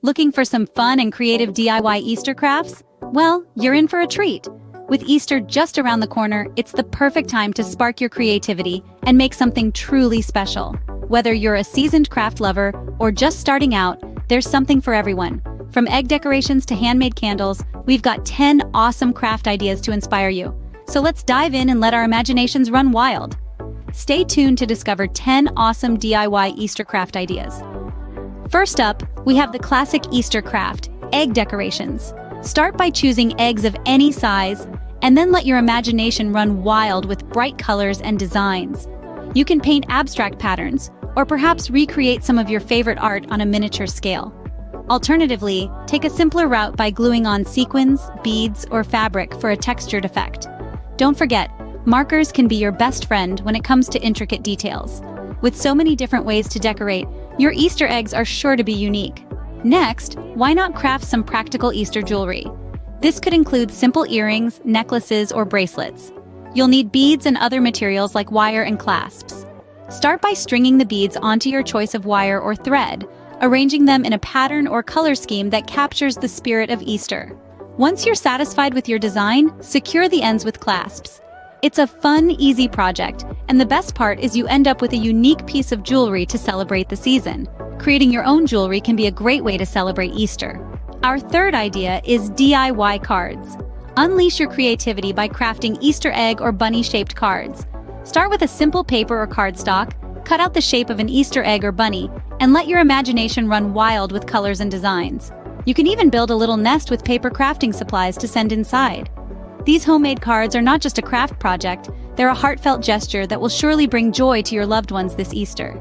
Looking for some fun and creative DIY Easter crafts? Well, you're in for a treat. With Easter just around the corner, it's the perfect time to spark your creativity and make something truly special. Whether you're a seasoned craft lover or just starting out, there's something for everyone. From egg decorations to handmade candles, we've got 10 awesome craft ideas to inspire you. So let's dive in and let our imaginations run wild. Stay tuned to discover 10 awesome DIY Easter craft ideas. First up, we have the classic Easter craft, egg decorations. Start by choosing eggs of any size, and then let your imagination run wild with bright colors and designs. You can paint abstract patterns, or perhaps recreate some of your favorite art on a miniature scale. Alternatively, take a simpler route by gluing on sequins, beads, or fabric for a textured effect. Don't forget, markers can be your best friend when it comes to intricate details. With so many different ways to decorate, your Easter eggs are sure to be unique. Next, why not craft some practical Easter jewelry? This could include simple earrings, necklaces, or bracelets. You'll need beads and other materials like wire and clasps. Start by stringing the beads onto your choice of wire or thread, arranging them in a pattern or color scheme that captures the spirit of Easter. Once you're satisfied with your design, secure the ends with clasps. It's a fun, easy project, and the best part is you end up with a unique piece of jewelry to celebrate the season. Creating your own jewelry can be a great way to celebrate Easter. Our third idea is DIY cards. Unleash your creativity by crafting Easter egg or bunny-shaped cards. Start with a simple paper or cardstock, cut out the shape of an Easter egg or bunny, and let your imagination run wild with colors and designs. You can even build a little nest with paper crafting supplies to send inside. These homemade cards are not just a craft project, they're a heartfelt gesture that will surely bring joy to your loved ones this Easter.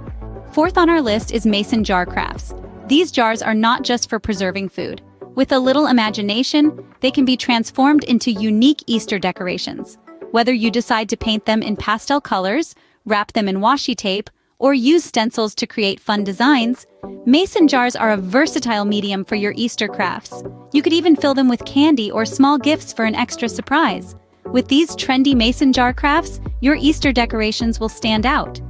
Fourth on our list is mason jar crafts. These jars are not just for preserving food. With a little imagination, they can be transformed into unique Easter decorations. Whether you decide to paint them in pastel colors, wrap them in washi tape, or use stencils to create fun designs, mason jars are a versatile medium for your Easter crafts. You could even fill them with candy or small gifts for an extra surprise. With these trendy mason jar crafts, your Easter decorations will stand out.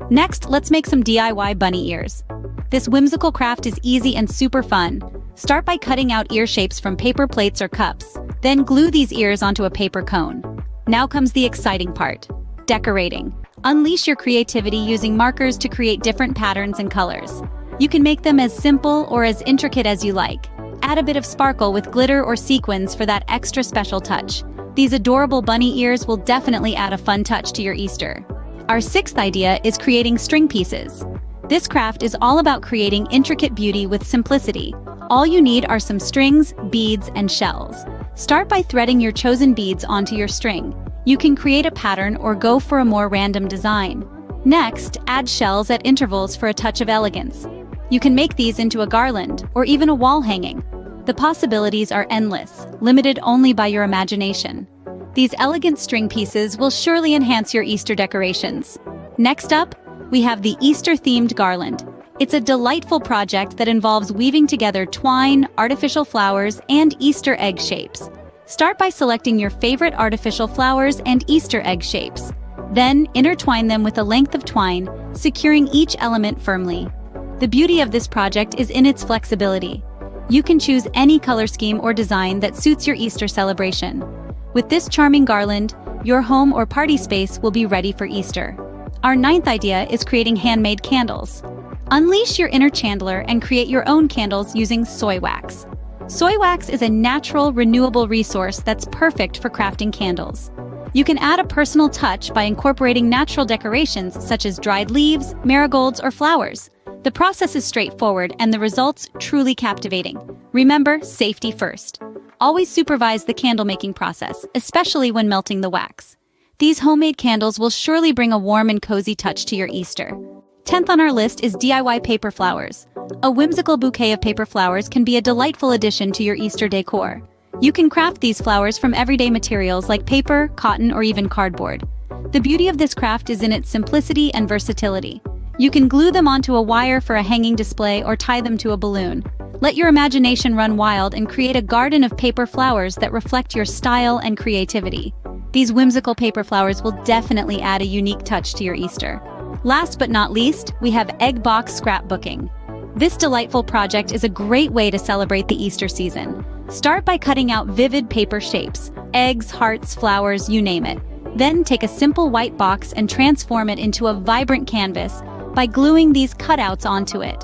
Next, let's make some DIY bunny ears. This whimsical craft is easy and super fun. Start by cutting out ear shapes from paper plates or cups, then glue these ears onto a paper cone. Now comes the exciting part, decorating. Unleash your creativity using markers to create different patterns and colors. You can make them as simple or as intricate as you like. Add a bit of sparkle with glitter or sequins for that extra special touch. These adorable bunny ears will definitely add a fun touch to your Easter. Our sixth idea is creating string pieces. This craft is all about creating intricate beauty with simplicity. All you need are some strings, beads, and shells. Start by threading your chosen beads onto your string. You can create a pattern or go for a more random design. Next, add shells at intervals for a touch of elegance. You can make these into a garland or even a wall hanging. The possibilities are endless, limited only by your imagination. These elegant string pieces will surely enhance your Easter decorations. Next up, we have the Easter-themed garland. It's a delightful project that involves weaving together twine, artificial flowers, and Easter egg shapes. Start by selecting your favorite artificial flowers and Easter egg shapes. Then, intertwine them with a length of twine, securing each element firmly. The beauty of this project is in its flexibility. You can choose any color scheme or design that suits your Easter celebration. With this charming garland, your home or party space will be ready for Easter. Our ninth idea is creating handmade candles. Unleash your inner chandler and create your own candles using soy wax. Soy wax is a natural, renewable resource that's perfect for crafting candles. You can add a personal touch by incorporating natural decorations such as dried leaves, marigolds, or flowers. The process is straightforward and the results truly captivating. Remember, safety first. Always supervise the candle making process, especially when melting the wax. These homemade candles will surely bring a warm and cozy touch to your Easter. 10th on our list is DIY paper flowers. A whimsical bouquet of paper flowers can be a delightful addition to your Easter decor. You can craft these flowers from everyday materials like paper, cotton, or even cardboard. The beauty of this craft is in its simplicity and versatility. You can glue them onto a wire for a hanging display or tie them to a balloon. Let your imagination run wild and create a garden of paper flowers that reflect your style and creativity. These whimsical paper flowers will definitely add a unique touch to your Easter. Last but not least, we have egg box scrapbooking. This delightful project is a great way to celebrate the Easter season. Start by cutting out vivid paper shapes, eggs, hearts, flowers, you name it. Then take a simple white box and transform it into a vibrant canvas by gluing these cutouts onto it.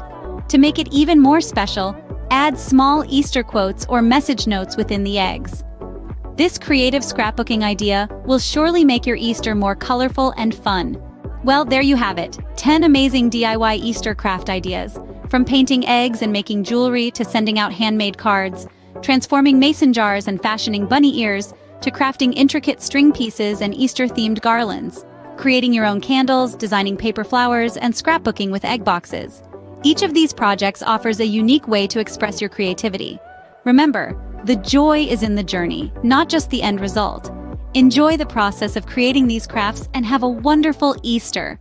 To make it even more special, add small Easter quotes or message notes within the eggs. This creative scrapbooking idea will surely make your Easter more colorful and fun. Well, there you have it, 10 amazing DIY Easter craft ideas. From painting eggs and making jewelry to sending out handmade cards, transforming mason jars and fashioning bunny ears, to crafting intricate string pieces and Easter-themed garlands, creating your own candles, designing paper flowers, and scrapbooking with egg boxes. Each of these projects offers a unique way to express your creativity. Remember, the joy is in the journey, not just the end result. Enjoy the process of creating these crafts and have a wonderful Easter.